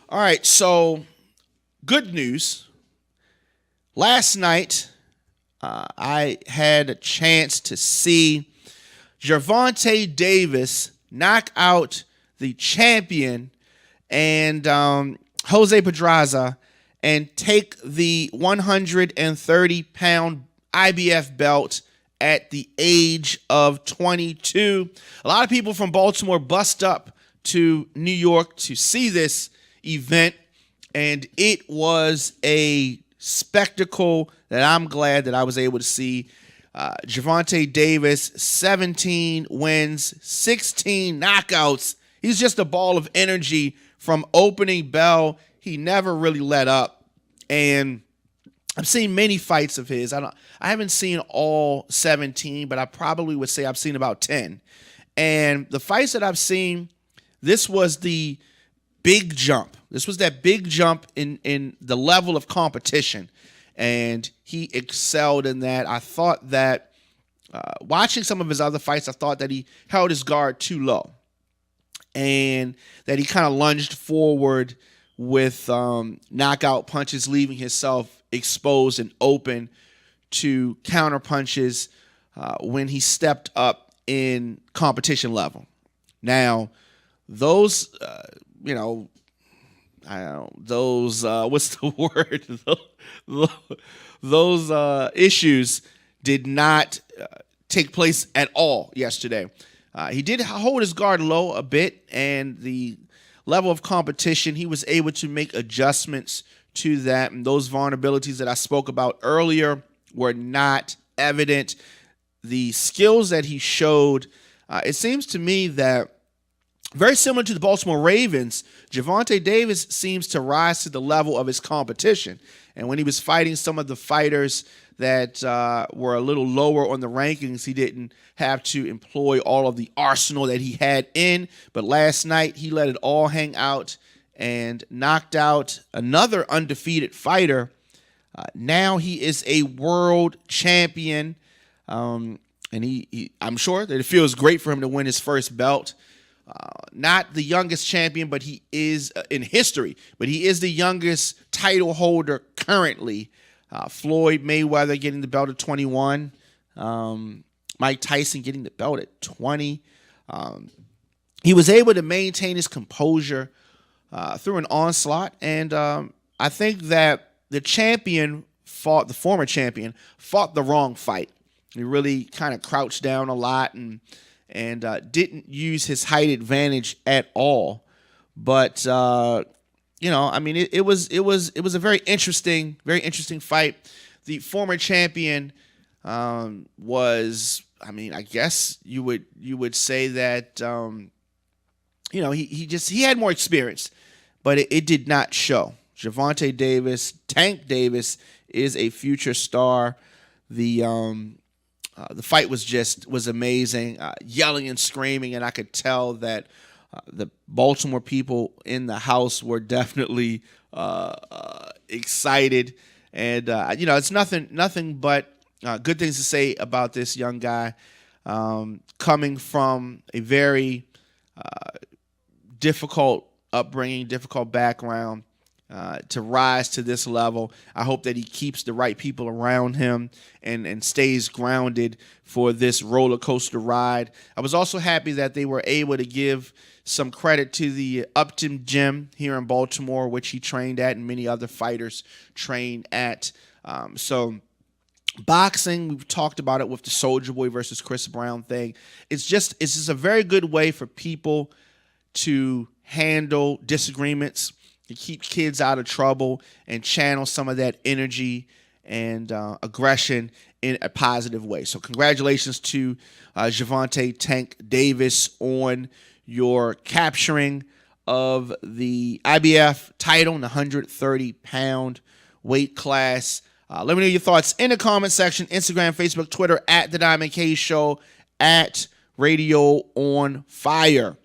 All right, so good news. Last night, I had a chance to see Gervonta Davis knock out the champion and Jose Pedraza and take the 130-pound IBF belt at the age of 22. A lot of people from Baltimore bust up to New York to see this event, and it was a spectacle that I'm glad that I was able to see. Gervonta Davis, 17 wins, 16 knockouts. He's just a ball of energy from opening bell. He never really let up. And I've seen many fights of his. I haven't seen all 17, but I probably would say I've seen about 10. And the fights that I've seen, this was the big jump. This was that big jump in the level of competition. And he excelled in that. I thought that watching some of his other fights, I thought that he held his guard too low and that he kind of lunged forward with knockout punches, leaving himself exposed and open to counter punches when he stepped up in competition level. Now, those, what's the word? Those issues did not take place at all yesterday. He did hold his guard low a bit, and the level of competition, he was able to make adjustments to that. And those vulnerabilities that I spoke about earlier were not evident. The skills that he showed, it seems to me that very similar to the Baltimore Ravens, Gervonta Davis seems to rise to the level of his competition. And when he was fighting some of the fighters that were a little lower on the rankings, he didn't have to employ all of the arsenal that he had in. But last night, he let it all hang out and knocked out another undefeated fighter. Now he is a world champion. And I'm sure that it feels great for him to win his first belt. Not the youngest champion, but he is in history. But he is the youngest title holder currently. Floyd Mayweather getting the belt at 21. Mike Tyson getting the belt at 20. He was able to maintain his composure through an onslaught. And I think that the former champion, fought the wrong fight. He really kind of crouched down a lot and didn't use his height advantage at all. But it was a very interesting fight. The former champion was, I guess you would say that he had more experience, but it did not show. Gervonta Davis, Tank Davis, is a future star. The fight was amazing, yelling and screaming, and I could tell that the Baltimore people in the house were definitely excited. And it's nothing but good things to say about this young guy, coming from a very difficult upbringing, difficult background. To rise to this level. I hope that he keeps the right people around him and stays grounded for this roller coaster ride. I was also happy that they were able to give some credit to the Upton Gym here in Baltimore, which he trained at and many other fighters trained at. So boxing, we've talked about it with the Soulja Boy versus Chris Brown thing. It's just a very good way for people to handle disagreements, to keep kids out of trouble and channel some of that energy and aggression in a positive way. So congratulations to Gervonta Tank Davis on your capturing of the IBF title in the 130-pound weight class. Let me know your thoughts in the comment section, Instagram, Facebook, Twitter, at The Diamond K Show, at Radio on Fire.